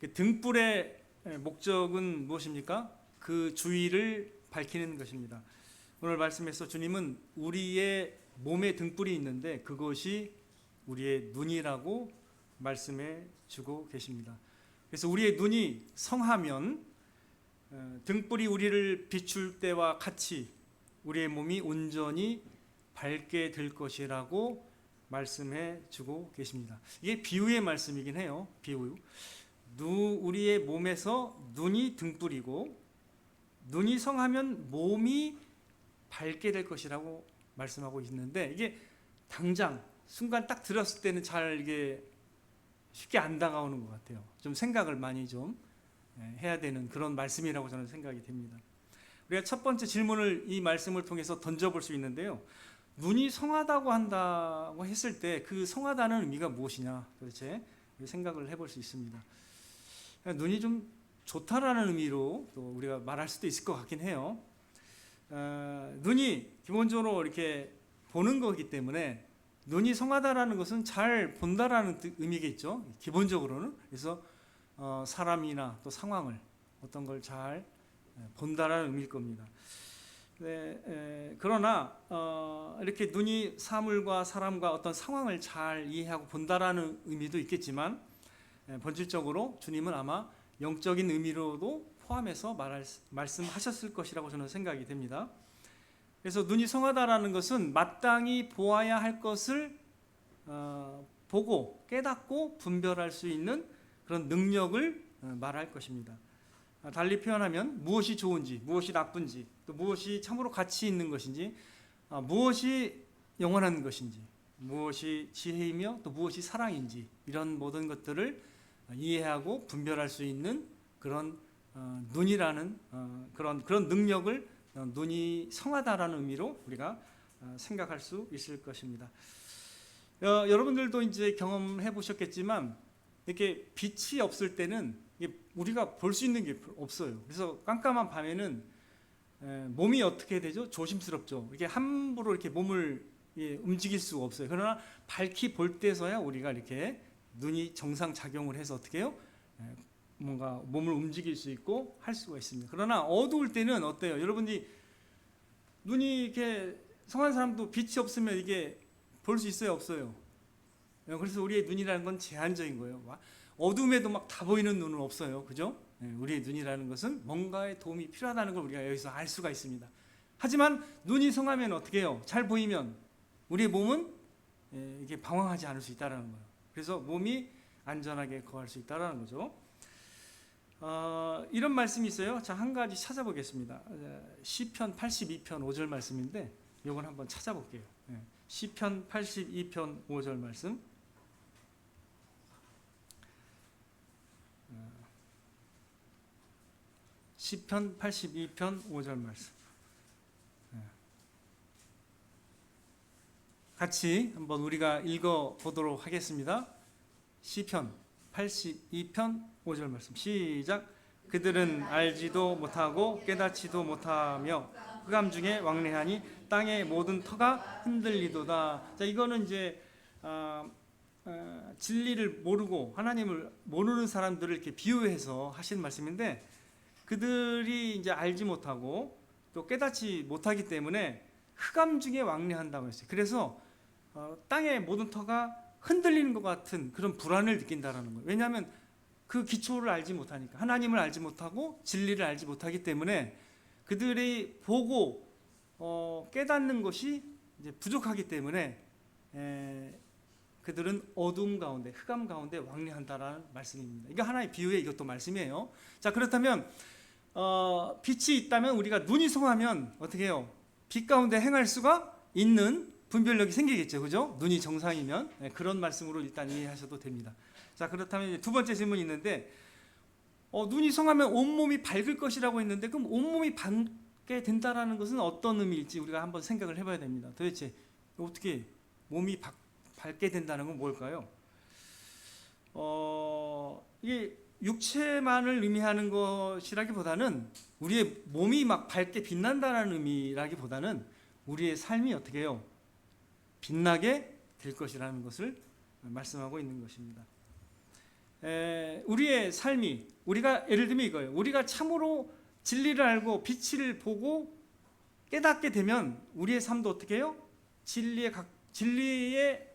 등불의 목적은 무엇입니까? 그 주위를 밝히는 것입니다. 오늘 말씀에서 주님은 우리의 몸에 등불이 있는데 그것이 우리의 눈이라고 말씀해 주고 계십니다. 그래서 우리의 눈이 성하면 등불이 우리를 비출 때와 같이 우리의 몸이 온전히 밝게 될 것이라고 말씀해 주고 계십니다. 이게 비유의 말씀이긴 해요. 비유. 우리의 몸에서 눈이 등불이고 눈이 성하면 몸이 밝게 될 것이라고 말씀하고 있는데, 이게 당장 순간 딱 들었을 때는 잘 이게 쉽게 안 다가오는 것 같아요. 좀 생각을 많이 좀 해야 되는 그런 말씀이라고 저는 생각이 됩니다. 우리가 첫 번째 질문을 이 말씀을 통해서 던져볼 수 있는데요. 눈이 성하다고 한다고 했을 때 그 성하다는 의미가 무엇이냐, 도대체 생각을 해볼 수 있습니다. 눈이 좀 좋다라는 의미로 또 우리가 말할 수도 있을 것 같긴 해요. 눈이 기본적으로 이렇게 보는 거기 때문에 눈이 성하다라는 것은 잘 본다라는 의미겠죠. 기본적으로는. 그래서 사람이나 또 상황을 어떤 걸 잘 본다라는 의미일 겁니다. 그러나 이렇게 눈이 사물과 사람과 어떤 상황을 잘 이해하고 본다라는 의미도 있겠지만, 본질적으로 주님은 아마 영적인 의미로도 포함해서 말씀하셨을 것이라고 저는 생각이 됩니다. 그래서 눈이 성하다라는 것은 마땅히 보아야 할 것을 보고 깨닫고 분별할 수 있는 그런 능력을 말할 것입니다. 달리 표현하면 무엇이 좋은지, 무엇이 나쁜지, 또 무엇이 참으로 가치 있는 것인지, 무엇이 영원한 것인지, 무엇이 지혜이며 또 무엇이 사랑인지, 이런 모든 것들을 이해하고 분별할 수 있는 그런 눈이라는 그런 능력을 눈이 성하다라는 의미로 우리가 생각할 수 있을 것입니다. 여러분들도 이제 경험해 보셨겠지만, 이렇게 빛이 없을 때는 우리가 볼 수 있는 게 없어요. 그래서 깜깜한 밤에는 몸이 어떻게 되죠? 조심스럽죠. 이렇게 함부로 이렇게 몸을 움직일 수가 없어요. 그러나 밝히 볼 때서야 우리가 이렇게 눈이 정상 작용을 해서 어떻게 해요? 뭔가 몸을 움직일 수 있고 할 수가 있습니다. 그러나 어두울 때는 어때요? 여러분이 눈이 이렇게 성한 사람도 빛이 없으면 이게 볼 수 있어요, 없어요? 그래서 우리의 눈이라는 건 제한적인 거예요. 어둠에도 막 다 보이는 눈은 없어요, 그죠? 우리의 눈이라는 것은 뭔가의 도움이 필요하다는 걸 우리가 여기서 알 수가 있습니다. 하지만 눈이 성하면 어떻게 해요? 잘 보이면 우리의 몸은 이게 방황하지 않을 수 있다는 거예요. 그래서 몸이 안전하게 거할 수 있다는 거죠. 이런 말씀이 있어요. 자, 한 가지 찾아보겠습니다. 시편 82편 5절 말씀인데 이건 한번 찾아볼게요. 시편 82편 5절 말씀. 시편 82편 5절 말씀. 같이 한번 우리가 읽어 보도록 하겠습니다. 시편 82편 5절 말씀 시작. 그들은 알지도 못하고 깨닫지도 못하며 흑암 중에 왕래하니 땅의 모든 터가 흔들리도다. 자, 이거는 이제 진리를 모르고 하나님을 모르는 사람들을 이렇게 비유해서 하신 말씀인데, 그들이 이제 알지 못하고 또 깨닫지 못하기 때문에 흑암 중에 왕래한다고 했어요. 그래서 땅의 모든 터가 흔들리는 것 같은 그런 불안을 느낀다라는 거예요. 왜냐하면 그 기초를 알지 못하니까, 하나님을 알지 못하고 진리를 알지 못하기 때문에 그들이 보고 깨닫는 것이 이제 부족하기 때문에 그들은 어둠 가운데, 흑암 가운데 왕래한다라는 말씀입니다. 이거 하나의 비유의 이것도 말씀이에요. 자, 그렇다면 빛이 있다면, 우리가 눈이 성하면 어떻게 해요? 빛 가운데 행할 수가 있는 분별력이 생기겠죠, 그죠? 눈이 정상이면. 그런 말씀으로 일단 이해하셔도 됩니다. 자, 그렇다면 두 번째 질문이 있는데, 눈이 성하면 온몸이 밝을 것이라고 했는데, 그럼 온몸이 밝게 된다라는 것은 어떤 의미일지 우리가 한번 생각을 해봐야 됩니다. 도대체 어떻게 몸이 밝게 된다는 건 뭘까요? 이게 육체만을 의미하는 것이라기보다는, 우리의 몸이 막 밝게 빛난다는 의미라기보다는 우리의 삶이 어떻게 해요? 빛나게 될 것이라는 것을 말씀하고 있는 것입니다. 우리의 삶이, 우리가 예를 들면 이거예요. 우리가 참으로 진리를 알고 빛을 보고 깨닫게 되면 우리의 삶도 어떻게 해요? 진리의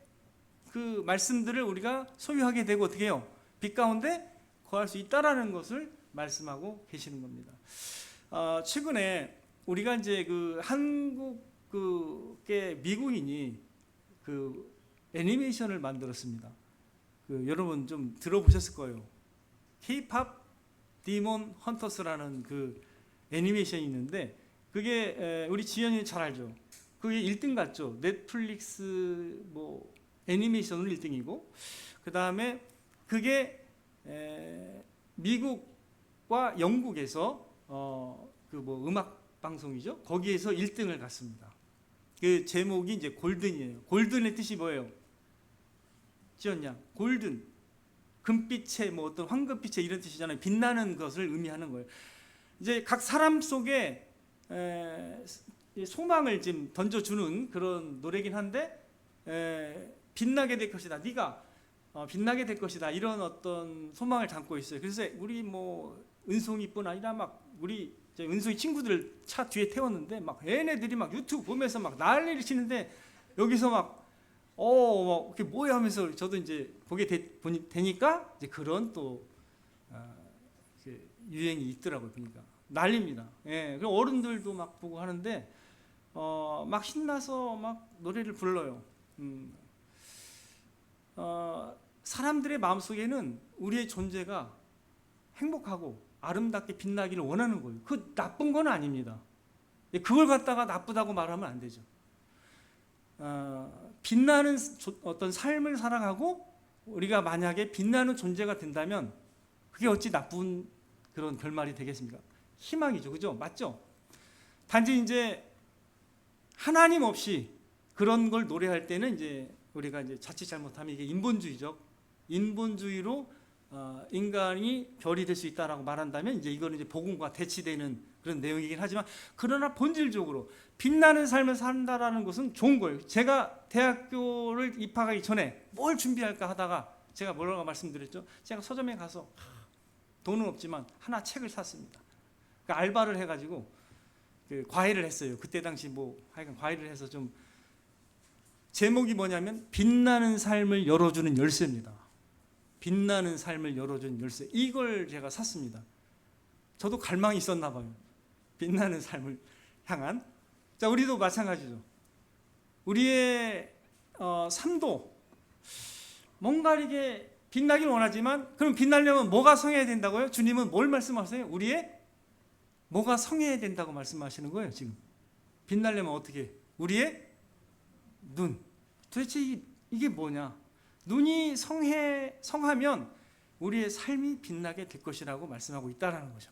그 말씀들을 우리가 소유하게 되고 어떻게 해요? 빛 가운데 거할 수 있다라는 것을 말씀하고 계시는 겁니다. 최근에 우리가 이제 그 한국의 미국인이 그 애니메이션을 만들었습니다. 여러분 좀 들어보셨을 거예요. K-pop 디몬 헌터스라는 그 애니메이션이 있는데 그게 우리 지연이 잘 알죠. 그게 1등 갔죠. 넷플릭스 뭐 애니메이션으로 1등이고 그 다음에 그게 미국과 영국에서 그 뭐 음악 방송이죠. 거기에서 1등을 갔습니다. 그 제목이 이제 골든이에요. 골든의 뜻이 뭐예요? 지연양, 골든, 금빛의 뭐 어떤 황금빛의 이런 뜻이잖아요. 빛나는 것을 의미하는 거예요. 이제 각 사람 속에 소망을 지금 던져주는 그런 노래긴 한데 빛나게 될 것이다. 네가 빛나게 될 것이다. 이런 어떤 소망을 담고 있어요. 그래서 우리 뭐 은송이뿐 아니라 막 우리 은송이 친구들 차 뒤에 태웠는데 막 얘네들이 막 유튜브 보면서 막 난리를 치는데 여기서 막 그게 뭐야 하면서 저도 이제 보게 되니까 이제 그런 또 유행이 있더라고요. 보니까 난립니다. 예, 그리고 어른들도 막 보고 하는데 막 신나서 막 노래를 불러요. 사람들의 마음속에는 우리의 존재가 행복하고 아름답게 빛나기를 원하는 거예요. 그 나쁜 건 아닙니다. 그걸 갖다가 나쁘다고 말하면 안 되죠. 빛나는 어떤 삶을 살아가고 우리가 만약에 빛나는 존재가 된다면 그게 어찌 나쁜 그런 결말이 되겠습니까? 희망이죠. 그죠? 맞죠? 단지 이제 하나님 없이 그런 걸 노래할 때는 이제 우리가 이제 자칫 잘못하면 이게 인본주의로 인간이 별이 될 수 있다라고 말한다면 이제 이거는 이제 복음과 대치되는 그런 내용이긴 하지만 그러나 본질적으로 빛나는 삶을 산다라는 것은 좋은 거예요. 제가 대학교를 입학하기 전에 뭘 준비할까 하다가 제가 뭐라고 말씀드렸죠? 제가 서점에 가서 돈은 없지만 하나 책을 샀습니다. 그러니까 알바를 해가지고 그 과외를 했어요. 그때 당시 뭐 하여간 과외를 해서 좀 제목이 뭐냐면 빛나는 삶을 열어주는 열쇠입니다. 빛나는 삶을 열어주는 열쇠. 이걸 제가 샀습니다. 저도 갈망이 있었나 봐요. 빛나는 삶을 향한. 자, 우리도 마찬가지죠. 우리의 삶도 뭔가 이게 빛나길 원하지만 그럼 빛나려면 뭐가 성해야 된다고요? 주님은 뭘 말씀하세요? 우리의 뭐가 성해야 된다고 말씀하시는 거예요, 지금. 빛나려면 어떻게? 우리의 눈. 도대체 이게 뭐냐? 눈이 성하면 우리의 삶이 빛나게 될 것이라고 말씀하고 있다는 거죠.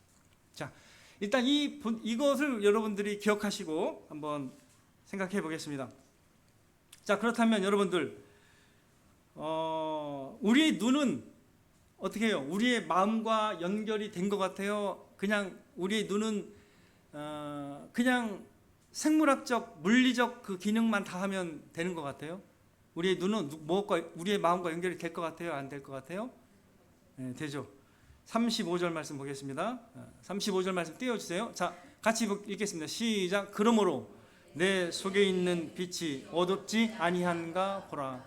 자, 일단 이것을 여러분들이 기억하시고 한번 생각해 보겠습니다. 자, 그렇다면 여러분들 우리의 눈은 어떻게 해요? 우리의 마음과 연결이 된 것 같아요? 그냥 우리의 눈은 그냥 생물학적, 물리적 그 기능만 다 하면 되는 것 같아요? 우리의 눈은 우리의 마음과 연결이 될 것 같아요? 안 될 것 같아요? 네, 되죠. 35절 말씀 보겠습니다. 35절 말씀 띄워주세요. 자, 같이 읽겠습니다. 시작. 그러므로 내 속에 있는 빛이 어둡지 아니한가 보라.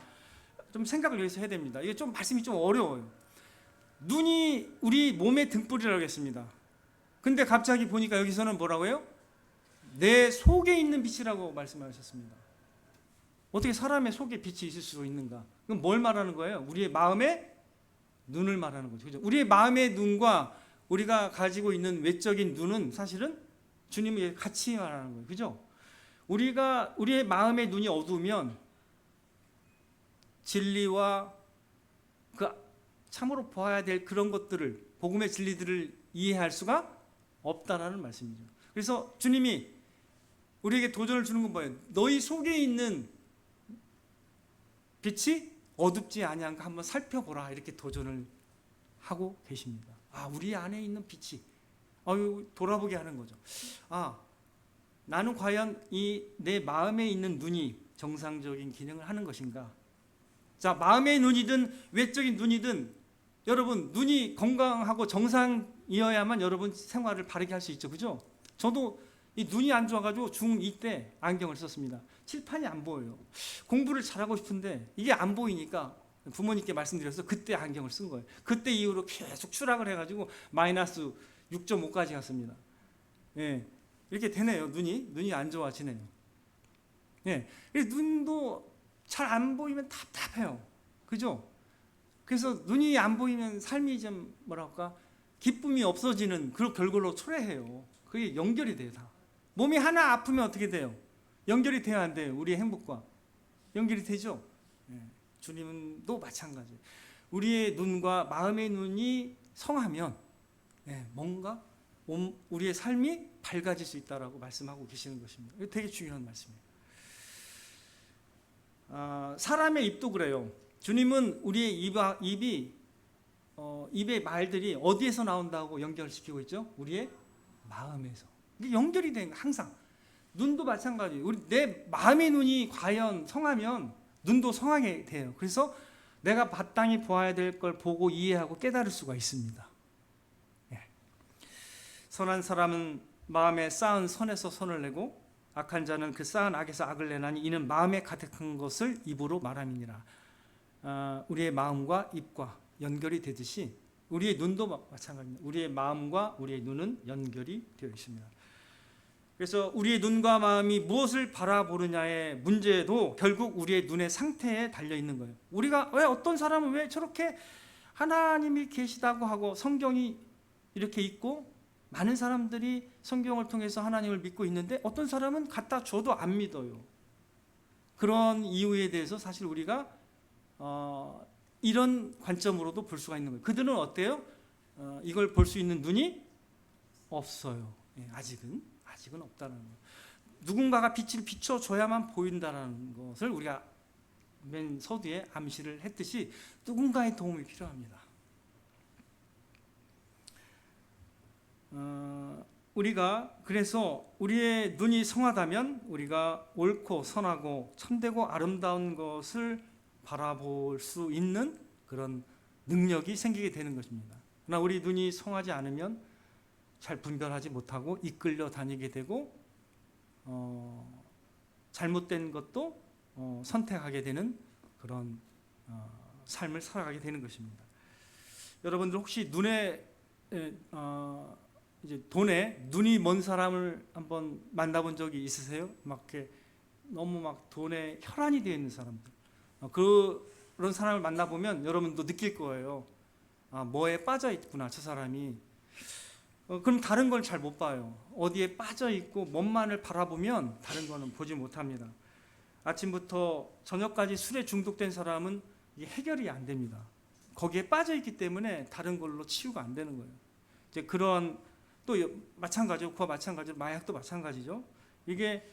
좀 생각을 여기서 해야 됩니다. 이게 좀 말씀이 좀 어려워요. 눈이 우리 몸의 등불이라고 했습니다. 근데 갑자기 보니까 여기서는 뭐라고요? 내 속에 있는 빛이라고 말씀하셨습니다. 어떻게 사람의 속에 빛이 있을 수 있는가? 그럼 뭘 말하는 거예요? 우리의 마음의 눈을 말하는 거죠. 그죠? 우리의 마음의 눈과 우리가 가지고 있는 외적인 눈은 사실은 주님이 같이 말하는 거예요. 그죠? 우리의 마음의 눈이 어두우면 진리와 그 참으로 보아야 될 그런 것들을, 복음의 진리들을 이해할 수가 없다라는 말씀이죠. 그래서 주님이 우리에게 도전을 주는 건 뭐예요? 너희 속에 있는 빛이 어둡지 아니한가 한번 살펴보라, 이렇게 도전을 하고 계십니다. 우리 안에 있는 빛이 돌아보게 하는 거죠. 나는 과연 이 내 마음에 있는 눈이 정상적인 기능을 하는 것인가? 자, 마음의 눈이든 외적인 눈이든 여러분 눈이 건강하고 정상이어야만 여러분 생활을 바르게 할 수 있죠. 그죠? 저도 이 눈이 안 좋아가지고 중2 때 안경을 썼습니다. 칠판이 안 보여요. 공부를 잘하고 싶은데 이게 안 보이니까 부모님께 말씀드려서 그때 안경을 쓴 거예요. 그때 이후로 계속 추락을 해가지고 마이너스 6.5까지 갔습니다. 예, 이렇게 되네요. 눈이 안 좋아지네요. 예, 눈도 잘 안 보이면 답답해요. 그죠? 그래서 눈이 안 보이면 삶이 좀 뭐랄까 기쁨이 없어지는 그런 결과로 초래해요. 그게 연결이 돼요. 다 몸이 하나 아프면 어떻게 돼요? 연결이 돼야 안 돼요. 우리의 행복과 연결이 되죠. 예, 주님도 마찬가지. 우리의 눈과 마음의 눈이 성하면 뭔가 우리의 삶이 밝아질 수 있다라고 말씀하고 계시는 것입니다. 이거 되게 중요한 말씀이에요. 사람의 입도 그래요. 주님은 우리의 입의 말들이 어디에서 나온다고 연결시키고 있죠? 우리의 마음에서. 이게 연결이 된 항상. 눈도 마찬가지. 내 마음의 눈이 과연 성하면 눈도 성하게 돼요. 그래서 내가 마땅히 보아야 될 걸 보고 이해하고 깨달을 수가 있습니다. 예. 선한 사람은 마음에 쌓은 선에서 선을 내고 악한 자는 그 쌓은 악에서 악을 내나니 이는 마음에 가득한 것을 입으로 말함이니라. 우리의 마음과 입과 연결이 되듯이 우리의 눈도 마찬가지입니다. 우리의 마음과 우리의 눈은 연결이 되어 있습니다. 그래서 우리의 눈과 마음이 무엇을 바라보느냐의 문제도 결국 우리의 눈의 상태에 달려 있는 거예요. 우리가 왜 어떤 사람은 왜 저렇게 하나님이 계시다고 하고 성경이 이렇게 있고 많은 사람들이 성경을 통해서 하나님을 믿고 있는데 어떤 사람은 갖다 줘도 안 믿어요. 그런 이유에 대해서 사실 우리가 이런 관점으로도 볼 수가 있는 거예요. 그들은 어때요? 이걸 볼 수 있는 눈이 없어요. 아직은 없다는 거예요. 누군가가 빛을 비춰줘야만 보인다는 것을 우리가 맨 서두에 암시를 했듯이 누군가의 도움이 필요합니다. 우리가 그래서 우리의 눈이 성하다면 우리가 옳고 선하고 참되고 아름다운 것을 바라볼 수 있는 그런 능력이 생기게 되는 것입니다. 그러나 우리 눈이 성하지 않으면 잘 분별하지 못하고 이끌려 다니게 되고 잘못된 것도 선택하게 되는 그런 삶을 살아가게 되는 것입니다. 여러분들 혹시 이제 돈에 눈이 먼 사람을 한번 만나본 적이 있으세요? 막 이렇게 너무 막 돈에 혈안이 되어 있는 사람들. 그런 사람을 만나보면 여러분도 느낄 거예요. 뭐에 빠져 있구나 저 사람이. 그럼 다른 걸 잘 못 봐요. 어디에 빠져 있고 몸만을 바라보면 다른 거는 보지 못합니다. 아침부터 저녁까지 술에 중독된 사람은 이게 해결이 안 됩니다. 거기에 빠져 있기 때문에 다른 걸로 치유가 안 되는 거예요. 이제 그런 또 마찬가지고 그와 마찬가지로 마약도 마찬가지죠. 이게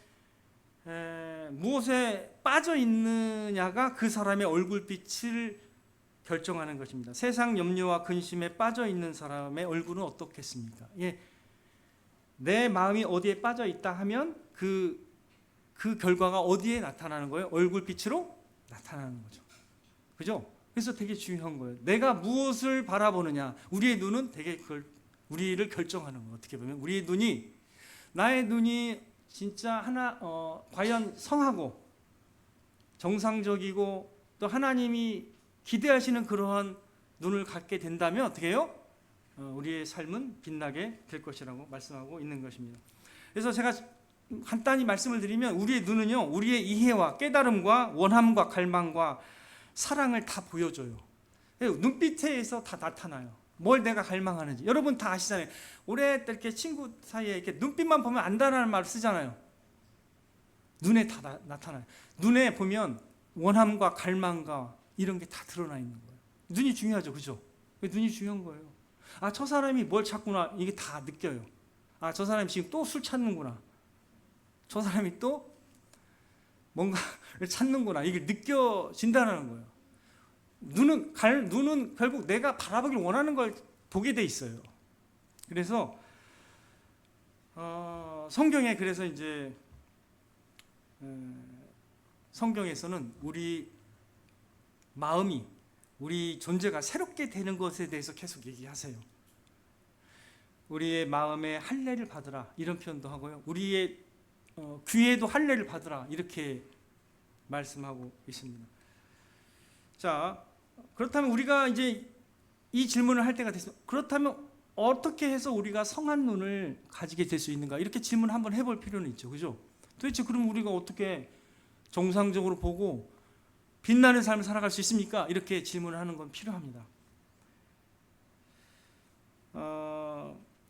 무엇에 빠져 있느냐가 그 사람의 얼굴빛을 결정하는 것입니다. 세상 염려와 근심에 빠져 있는 사람의 얼굴은 어떻겠습니까? 내 마음이 어디에 빠져 있다 하면 그 결과가 어디에 나타나는 거예요? 얼굴빛으로 나타나는 거죠. 그죠? 그래서 되게 중요한 거예요. 내가 무엇을 바라보느냐. 우리의 눈은 되게 우리를 결정하는 거예요. 어떻게 보면 우리의 눈이 나의 눈이 진짜 과연 성하고 정상적이고 또 하나님이 기대하시는 그러한 눈을 갖게 된다면 어떻게 해요? 우리의 삶은 빛나게 될 것이라고 말씀하고 있는 것입니다. 그래서 제가 간단히 말씀을 드리면 우리의 눈은요, 우리의 이해와 깨달음과 원함과 갈망과 사랑을 다 보여줘요. 눈빛에서 다 나타나요. 뭘 내가 갈망하는지. 여러분 다 아시잖아요. 이렇게 친구 사이에 이렇게 눈빛만 보면 안다라는 말을 쓰잖아요. 눈에 다 나타나요. 눈에 보면 원함과 갈망과 이런 게 다 드러나 있는 거예요. 눈이 중요하죠. 그죠? 눈이 중요한 거예요. 저 사람이 뭘 찾구나. 이게 다 느껴요. 저 사람이 지금 또 술 찾는구나. 저 사람이 또 뭔가를 찾는구나. 이게 느껴진다는 거예요. 눈은 결국 내가 바라보길 원하는 걸 보게 돼 있어요. 그래서 성경에 그래서 이제 성경에서는 우리 마음이 우리 존재가 새롭게 되는 것에 대해서 계속 얘기하세요. 우리의 마음에 할례를 받으라 이런 표현도 하고요. 우리의 귀에도 할례를 받으라 이렇게 말씀하고 있습니다. 자, 그렇다면 우리가 이제 이 질문을 할 때가 됐습니다. 그렇다면 어떻게 해서 우리가 성한 눈을 가지게 될 수 있는가? 이렇게 질문 한번 해볼 필요는 있죠. 그죠? 도대체 그럼 우리가 어떻게 정상적으로 보고 빛나는 삶을 살아갈 수 있습니까? 이렇게 질문을 하는 건 필요합니다.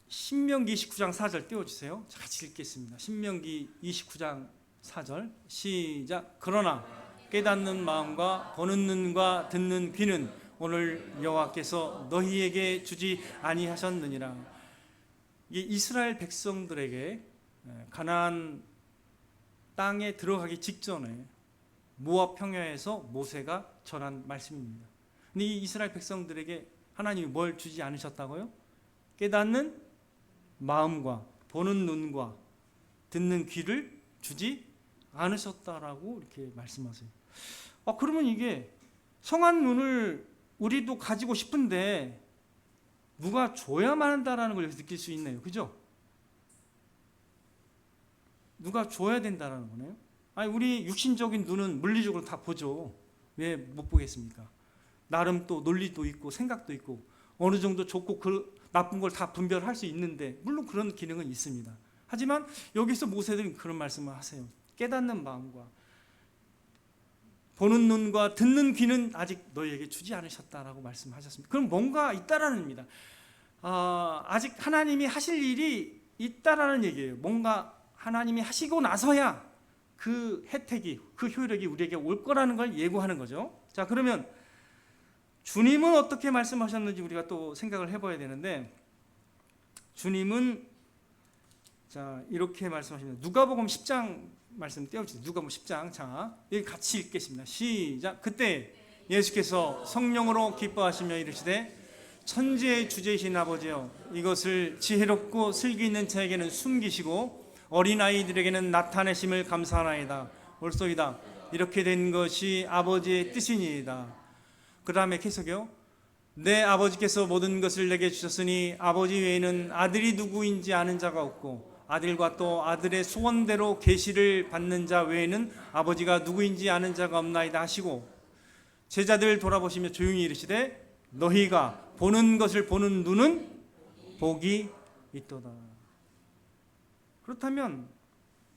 신명기 29장 4절 띄워주세요. 같이 읽겠습니다. 신명기 29장 4절 시작. 그러나 깨닫는 마음과 보는 눈과 듣는 귀는 오늘 여호와께서 너희에게 주지 아니하셨느니라. 이 이스라엘 백성들에게 가나안 땅에 들어가기 직전에 모압 평야에서 모세가 전한 말씀입니다. 근데 이 이스라엘 백성들에게 하나님이 뭘 주지 않으셨다고요? 깨닫는 마음과 보는 눈과 듣는 귀를 주지 않으셨다라고 이렇게 말씀하세요. 그러면 이게 성한 눈을 우리도 가지고 싶은데 누가 줘야만 한다라는 걸 여기서 느낄 수 있네요. 그죠? 누가 줘야 된다라는 거네요. 아니, 우리 육신적인 눈은 물리적으로 다 보죠. 왜 못 보겠습니까? 나름 또 논리도 있고 생각도 있고 어느 정도 좋고 나쁜 걸 다 분별할 수 있는데, 물론 그런 기능은 있습니다. 하지만 여기서 모세들은 그런 말씀을 하세요. 깨닫는 마음과 보는 눈과 듣는 귀는 아직 너희에게 주지 않으셨다라고 말씀하셨습니다. 그럼 뭔가 있다라는 겁니다. 아직 하나님이 하실 일이 있다라는 얘기예요. 뭔가 하나님이 하시고 나서야 그 혜택이, 그 효력이 우리에게 올 거라는 걸 예고하는 거죠. 자, 그러면 주님은 어떻게 말씀하셨는지 우리가 또 생각을 해봐야 되는데, 주님은 자 이렇게 말씀하십니다. 누가복음 10장 말씀 떼어주세요. 누가복음 10장. 자, 여기 같이 읽겠습니다. 시작. 그때 예수께서 성령으로 기뻐하시며 이르시되 천지의 주제이신 아버지여, 이것을 지혜롭고 슬기 있는 자에게는 숨기시고 어린아이들에게는 나타내심을 감사하나이다. 옳소이다. 이렇게 된 것이 아버지의 뜻이니이다. 그 다음에 계속요. 내 아버지께서 모든 것을 내게 주셨으니 아버지 외에는 아들이 누구인지 아는 자가 없고 아들과 또 아들의 소원대로 계시를 받는 자 외에는 아버지가 누구인지 아는 자가 없나이다 하시고, 제자들 돌아보시며 조용히 이르시되 너희가 보는 것을 보는 눈은 복이 있도다. 그렇다면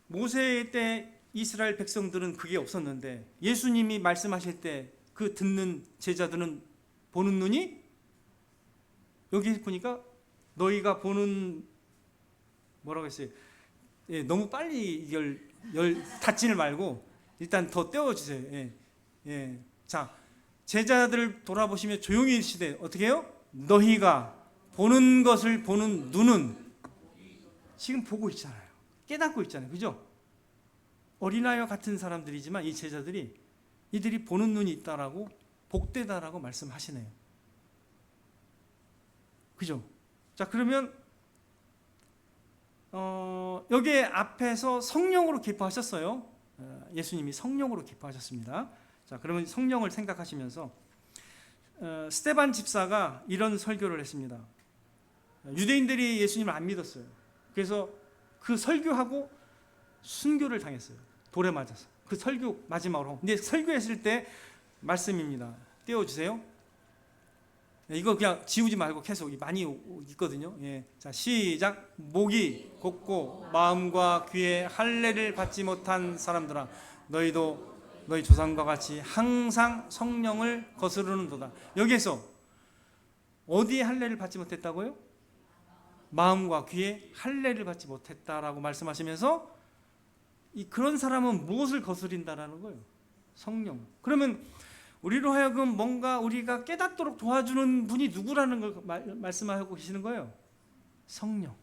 모세 때 이스라엘 백성들은 그게 없었는데 예수님이 말씀하실 때 그 듣는 제자들은 보는 눈이, 여기 보니까 너희가 보는, 뭐라고 했어요? 예, 너무 빨리 이걸 닫지를 말고 일단 더 떼어주세요. 예. 자, 제자들을 돌아보시며 조용히 이르시되 어떻게 해요? 너희가 보는 것을 보는 눈은 지금 보고 있잖아요. 깨닫고 있잖아요. 그죠? 어린아이와 같은 사람들이지만 이 제자들이 이들이 보는 눈이 있다라고, 복되다라고 말씀하시네요. 그죠? 자, 그러면 여기 앞에서 성령으로 기뻐하셨어요. 예수님이 성령으로 기뻐하셨습니다. 자, 그러면 성령을 생각하시면서 스데반 집사가 이런 설교를 했습니다. 유대인들이 예수님을 안 믿었어요. 그래서 그 설교하고 순교를 당했어요. 돌에 맞아서. 그 설교 마지막으로. 근데 설교했을 때 말씀입니다. 띄워주세요. 이거 그냥 지우지 말고 계속 많이 있거든요. 예. 자, 시작. 목이 곧고 마음과 귀에 할례를 받지 못한 사람들아, 너희도 너희 조상과 같이 항상 성령을 거스르는도다. 여기에서 어디에 할례를 받지 못했다고요? 마음과 귀에 할례를 받지 못했다라고 말씀하시면서 그런 사람은 무엇을 거스린다라는 거예요? 성령. 그러면 우리로 하여금 뭔가 우리가 깨닫도록 도와주는 분이 누구라는 걸 말씀하고 계시는 거예요? 성령.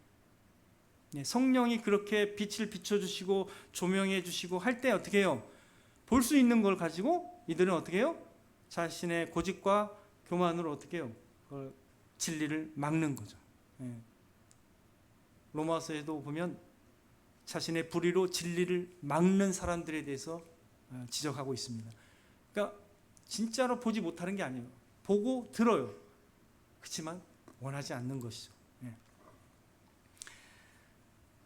네, 성령이 그렇게 빛을 비춰주시고 조명해 주시고 할 때 어떻게 해요? 볼 수 있는 걸 가지고 이들은 어떻게 해요? 자신의 고집과 교만으로 어떻게 해요? 진리를 막는 거죠. 네. 로마서에도 보면 자신의 불의로 진리를 막는 사람들에 대해서 지적하고 있습니다. 그러니까 진짜로 보지 못하는 게 아니에요. 보고 들어요. 그렇지만 원하지 않는 것이죠. 예.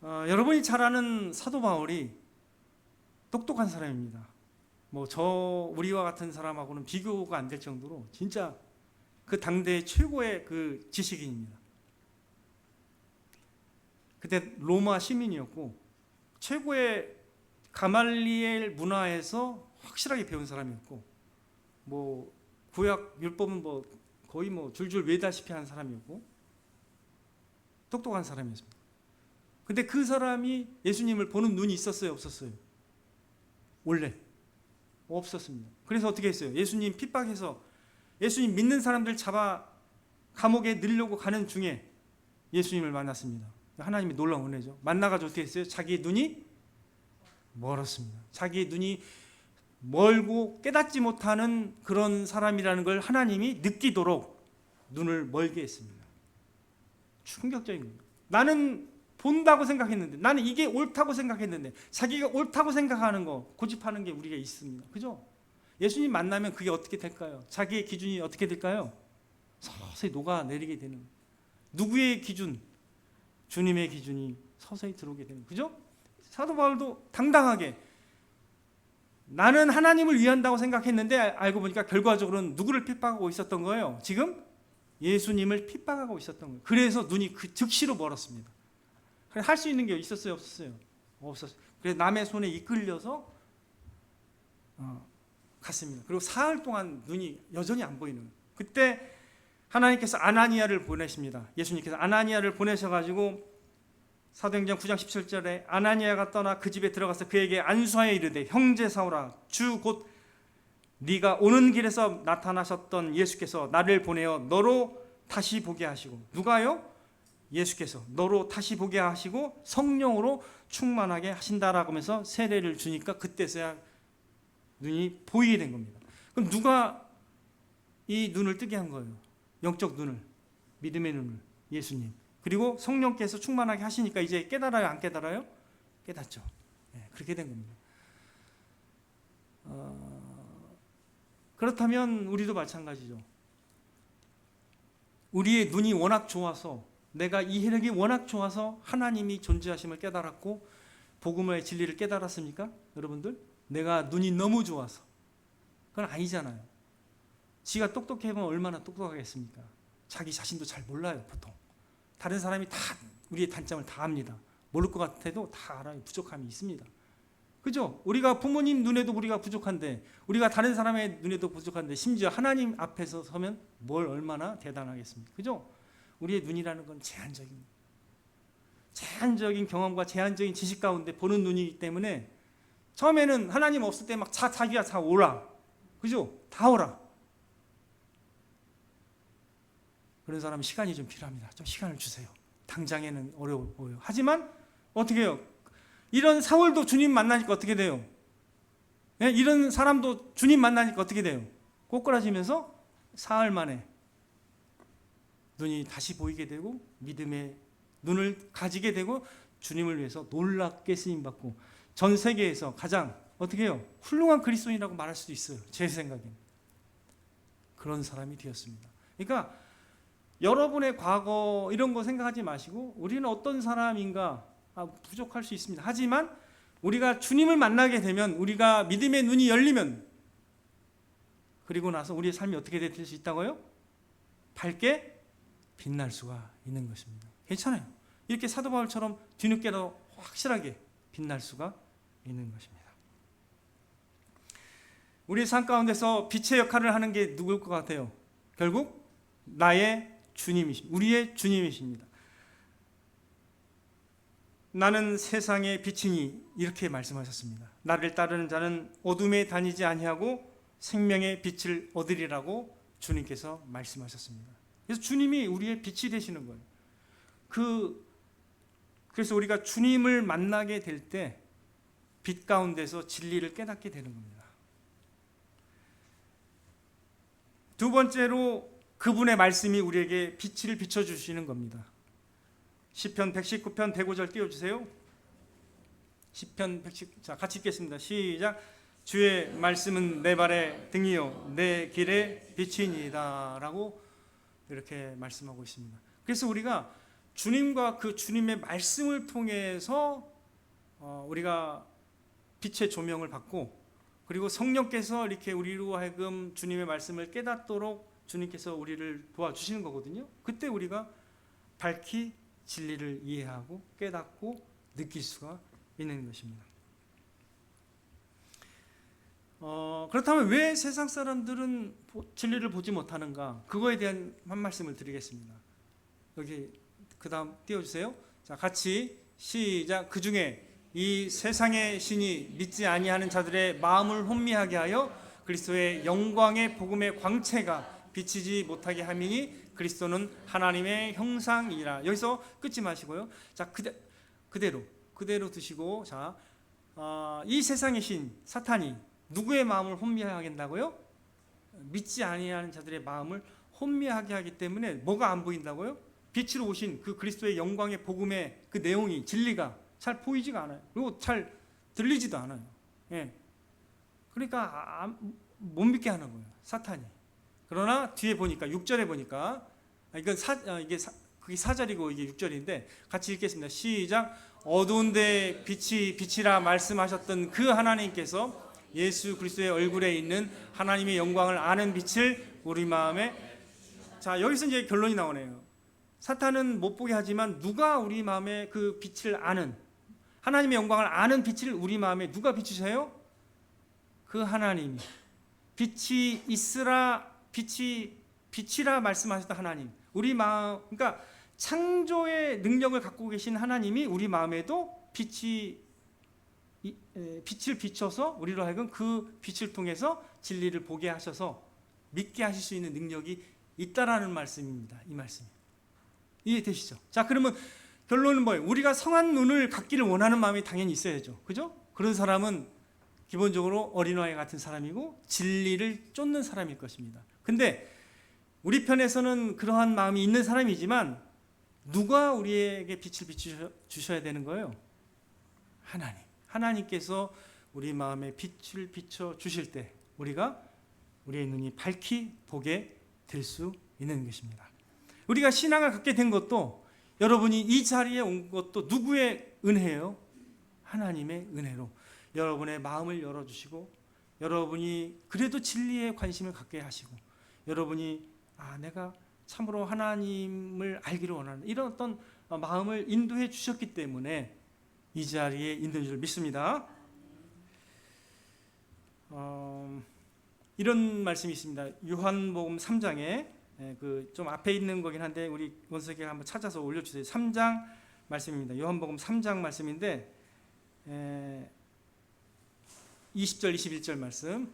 여러분이 잘 아는 사도 바울이 똑똑한 사람입니다. 우리와 같은 사람하고는 비교가 안 될 정도로 진짜 그 당대의 최고의 그 지식인입니다. 그때 로마 시민이었고 최고의 가말리엘 문화에서 확실하게 배운 사람이었고 구약 율법은 거의 줄줄 외다시피 한 사람이었고 똑똑한 사람이었습니다. 근데 그 사람이 예수님을 보는 눈이 있었어요, 없었어요? 원래 없었습니다. 그래서 어떻게 했어요? 예수님 핍박해서 예수님 믿는 사람들 잡아 감옥에 넣으려고 가는 중에 예수님을 만났습니다. 하나님이 놀라운 은혜죠. 만나가지고 어떻게 했어요? 자기의 눈이 멀었습니다. 자기의 눈이 멀고 깨닫지 못하는 그런 사람이라는 걸 하나님이 느끼도록 눈을 멀게 했습니다. 충격적인 거예요. 나는 본다고 생각했는데, 나는 이게 옳다고 생각했는데, 자기가 옳다고 생각하는 거 고집하는 게 우리가 있습니다. 그죠? 예수님 만나면 그게 어떻게 될까요? 자기의 기준이 어떻게 될까요? 서서히 녹아내리게 되는, 누구의 기준? 주님의 기준이 서서히 들어오게 되는, 그죠? 사도 바울도 당당하게 나는 하나님을 위한다고 생각했는데 알고 보니까 결과적으로는 누구를 핍박하고 있었던 거예요? 지금 예수님을 핍박하고 있었던 거예요. 그래서 눈이 즉시로 멀었습니다. 할 수 있는 게 있었어요, 없었어요? 없었어요. 그래서 남의 손에 이끌려서 갔습니다. 그리고 사흘 동안 눈이 여전히 안 보이는 거예요. 그때 하나님께서 아나니아를 보내십니다. 예수님께서 아나니아를 보내셔가지고 사도행전 9장 17절에 아나니아가 떠나 그 집에 들어가서 그에게 안수하여 이르되 형제 사울아 주 곧 네가 오는 길에서 나타나셨던 예수께서 나를 보내어 너로 다시 보게 하시고, 누가요? 예수께서 너로 다시 보게 하시고 성령으로 충만하게 하신다라고 하면서 세례를 주니까 그때서야 눈이 보이게 된 겁니다. 그럼 누가 이 눈을 뜨게 한 거예요? 영적 눈을, 믿음의 눈을, 예수님. 그리고 성령께서 충만하게 하시니까 이제 깨달아요, 안 깨달아요? 깨닫죠. 네, 그렇게 된 겁니다. 그렇다면 우리도 마찬가지죠. 우리의 눈이 워낙 좋아서, 내가 이해력이 워낙 좋아서 하나님이 존재하심을 깨달았고 복음의 진리를 깨달았습니까? 여러분들? 내가 눈이 너무 좋아서. 그건 아니잖아요. 지가 똑똑해보면 얼마나 똑똑하겠습니까? 자기 자신도 잘 몰라요, 보통. 다른 사람이 다 우리의 단점을 다 압니다. 모를 것 같아도 다 알아요. 부족함이 있습니다. 그죠? 우리가 부모님 눈에도 우리가 부족한데, 우리가 다른 사람의 눈에도 부족한데, 심지어 하나님 앞에서 서면 뭘 얼마나 대단하겠습니까? 그죠? 우리의 눈이라는 건 제한적인 경험과 제한적인 지식 가운데 보는 눈이기 때문에 처음에는 하나님 없을 때 막 자기가 다 오라. 그죠? 다 오라. 그런 사람은 시간이 좀 필요합니다. 좀 시간을 주세요. 당장에는 어려워 보여요. 하지만 어떻게 해요? 이런 사울도 주님 만나니까 어떻게 돼요? 네? 이런 사람도 주님 만나니까 어떻게 돼요? 꼬꾸라지면서 사흘 만에 눈이 다시 보이게 되고 믿음의 눈을 가지게 되고 주님을 위해서 놀랍게 쓰임받고 전 세계에서 가장 어떻게 해요? 훌륭한 그리스도인이라고 말할 수도 있어요. 제 생각에는. 그런 사람이 되었습니다. 그러니까 여러분의 과거 이런 거 생각하지 마시고 우리는 어떤 사람인가 부족할 수 있습니다. 하지만 우리가 주님을 만나게 되면, 우리가 믿음의 눈이 열리면, 그리고 나서 우리의 삶이 어떻게 될 수 있다고요? 밝게 빛날 수가 있는 것입니다. 괜찮아요. 이렇게 사도 바울처럼 뒤늦게도 확실하게 빛날 수가 있는 것입니다. 우리 삶 가운데서 빛의 역할을 하는 게 누구일 것 같아요? 결국 나의 주님이십니다. 우리의 주님이십니다. 나는 세상의 빛이니 이렇게 말씀하셨습니다. 나를 따르는 자는 어둠에 다니지 아니하고 생명의 빛을 얻으리라고 주님께서 말씀하셨습니다. 그래서 주님이 우리의 빛이 되시는 거예요. 그래서 우리가 주님을 만나게 될 때 빛 가운데서 진리를 깨닫게 되는 겁니다. 두 번째로 그분의 말씀이 우리에게 빛을 비춰주시는 겁니다. 시편 119편 105절 띄워주세요. 시편 119, 자 같이 읽겠습니다. 시작. 주의 말씀은 내 발의 등이요 내 길의 빛이니이다 라고 이렇게 말씀하고 있습니다. 그래서 우리가 주님과 그 주님의 말씀을 통해서 우리가 빛의 조명을 받고, 그리고 성령께서 이렇게 우리로 하여금 주님의 말씀을 깨닫도록 주님께서 우리를 도와주시는 거거든요. 그때 우리가 밝히 진리를 이해하고 깨닫고 느낄 수가 있는 것입니다. 그렇다면 왜 세상 사람들은 진리를 보지 못하는가? 그거에 대한 한 말씀을 드리겠습니다. 여기 그 다음 띄워주세요. 자, 같이 시작. 그 중에 이 세상의 신이 믿지 아니하는 자들의 마음을 혼미하게 하여 그리스도의 영광의 복음의 광채가 비치지 못하게 함이니 그리스도는 하나님의 형상이라. 여기서 끊지 마시고요. 자, 그대로 두시고, 자, 이 세상의 신 사탄이 누구의 마음을 혼미하게 한다고요? 믿지 아니하는 자들의 마음을 혼미하게 하기 때문에 뭐가 안 보인다고요? 빛으로 오신 그 그리스도의 영광의 복음의 그 내용이, 진리가 잘 보이지가 않아요. 그리고 잘 들리지도 않아요. 예. 그러니까 못 믿게 하는 거예요, 사탄이. 그러나 뒤에 보니까 6절에 보니까 이게 4절이고 이게 6절인데 같이 읽겠습니다. 시작. 어두운데 빛이라 말씀하셨던 그 하나님께서 예수 그리스도의 얼굴에 있는 하나님의 영광을 아는 빛을 우리 마음에. 자, 여기서 이제 결론이 나오네요. 사탄은 못 보게 하지만 누가 우리 마음에 그 빛을 아는, 하나님의 영광을 아는 빛을 우리 마음에 누가 비추세요? 그 하나님이. 빛이 있으라, 빛이라 말씀하셨던 하나님. 우리 마음, 그러니까 창조의 능력을 갖고 계신 하나님이 우리 마음에도 빛을 비춰서 우리로 하여금 그 빛을 통해서 진리를 보게 하셔서 믿게 하실 수 있는 능력이 있다라는 말씀입니다. 이 말씀 이해되시죠? 자, 그러면 결론은 뭐예요? 우리가 성한 눈을 갖기를 원하는 마음이 당연히 있어야죠. 그죠? 그런 사람은 기본적으로 어린아이 같은 사람이고 진리를 쫓는 사람일 것입니다. 근데 우리 편에서는 그러한 마음이 있는 사람이지만 누가 우리에게 빛을 비추셔야 되는 거예요? 하나님. 하나님께서 우리 마음에 빛을 비춰 주실 때 우리가 우리의 눈이 밝히 보게 될 수 있는 것입니다. 우리가 신앙을 갖게 된 것도, 여러분이 이 자리에 온 것도 누구의 은혜예요? 하나님의 은혜로 여러분의 마음을 열어주시고, 여러분이 그래도 진리에 관심을 갖게 하시고, 여러분이 내가 참으로 하나님을 알기를 원하는 이런 어떤 마음을 인도해 주셨기 때문에 이 자리에 있는 줄 믿습니다. 이런 말씀이 있습니다. 요한복음 3장에 좀 앞에 있는 거긴 한데 우리 원석이가 한번 찾아서 올려주세요. 3장 말씀입니다. 요한복음 3장 말씀인데 20절 21절 말씀.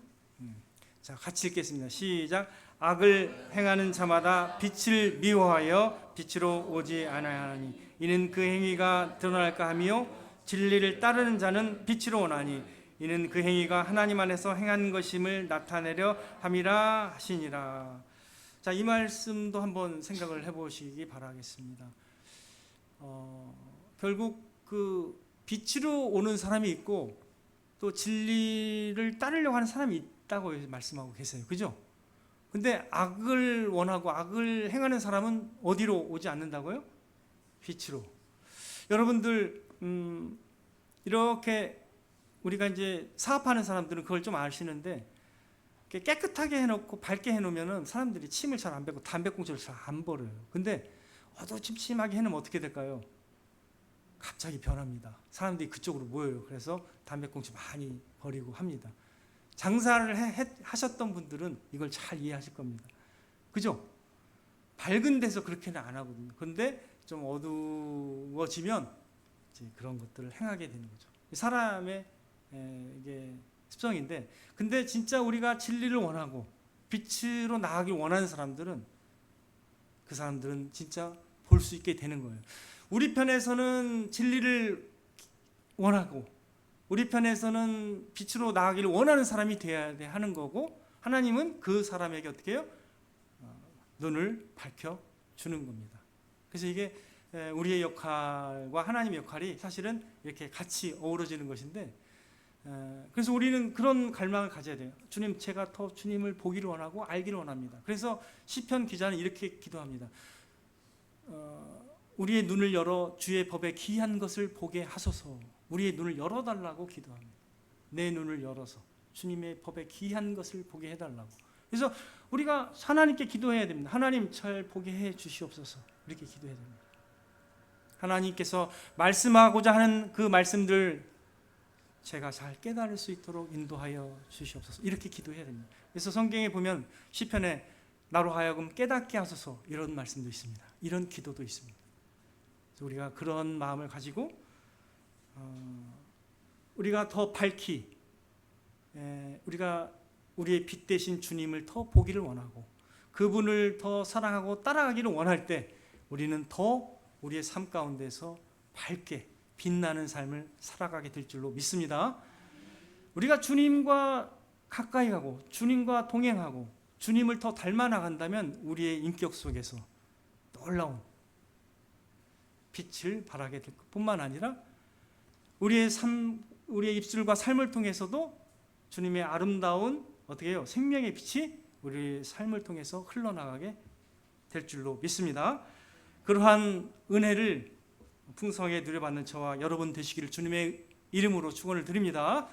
자, 같이 읽겠습니다. 시작. 악을 행하는 자마다 빛을 미워하여 빛으로 오지 아니하니 이는 그 행위가 드러날까 하며 진리를 따르는 자는 빛으로 오나니 이는 그 행위가 하나님 안에서 행한 것임을 나타내려 함이라 하시니라. 자, 이 말씀도 한번 생각을 해보시기 바라겠습니다. 결국 그 빛으로 오는 사람이 있고 또 진리를 따르려고 하는 사람이 있다고 말씀하고 계세요. 그죠? 근데 악을 원하고 악을 행하는 사람은 어디로 오지 않는다고요? 빛으로. 여러분들 이렇게 우리가 이제 사업하는 사람들은 그걸 좀 아시는데, 깨끗하게 해놓고 밝게 해놓으면 사람들이 침을 잘 안 뱉고 담배꽁초를 잘 안 버려요. 근데 어두침침하게 해놓으면 어떻게 될까요? 갑자기 변합니다. 사람들이 그쪽으로 모여요. 그래서 담배꽁초 많이 버리고 합니다. 장사를 하셨던 분들은 이걸 잘 이해하실 겁니다. 그죠? 밝은 데서 그렇게는 안 하거든요. 그런데 좀 어두워지면 이제 그런 것들을 행하게 되는 거죠. 사람의 이게 습성인데, 근데 진짜 우리가 진리를 원하고 빛으로 나가길 원하는 사람들은 그 사람들은 진짜 볼 수 있게 되는 거예요. 우리 편에서는 진리를 원하고 우리 편에서는 빛으로 나가기를 원하는 사람이 돼야 하는 거고, 하나님은 그 사람에게 어떻게 해요? 눈을 밝혀주는 겁니다. 그래서 이게 우리의 역할과 하나님의 역할이 사실은 이렇게 같이 어우러지는 것인데, 그래서 우리는 그런 갈망을 가져야 돼요. 주님, 제가 더 주님을 보기를 원하고 알기를 원합니다. 그래서 시편 기자는 이렇게 기도합니다. 우리의 눈을 열어 주의 법에 기이한 것을 보게 하소서. 우리의 눈을 열어달라고 기도합니다. 내 눈을 열어서 주님의 법에 기이한 것을 보게 해달라고. 그래서 우리가 하나님께 기도해야 됩니다. 하나님, 잘 보게 해 주시옵소서. 이렇게 기도해야 됩니다. 하나님께서 말씀하고자 하는 그 말씀들 제가 잘 깨달을 수 있도록 인도하여 주시옵소서. 이렇게 기도해야 됩니다. 그래서 성경에 보면 시편에 나로 하여금 깨닫게 하소서, 이런 말씀도 있습니다. 이런 기도도 있습니다. 그래서 우리가 그런 마음을 가지고 우리가 더 밝히 우리가 우리의 빛 대신 주님을 더 보기를 원하고 그분을 더 사랑하고 따라가기를 원할 때 우리는 더 우리의 삶 가운데서 밝게 빛나는 삶을 살아가게 될 줄로 믿습니다. 우리가 주님과 가까이 가고 주님과 동행하고 주님을 더 닮아 나간다면 우리의 인격 속에서 놀라운 빛을 발하게 될 뿐만 아니라 우리의 입술과 삶을 통해서도 주님의 아름다운 어떻게 해요? 생명의 빛이 우리의 삶을 통해서 흘러나가게 될 줄로 믿습니다. 그러한 은혜를 풍성하게 누려받는 저와 여러분 되시기를 주님의 이름으로 축원을 드립니다.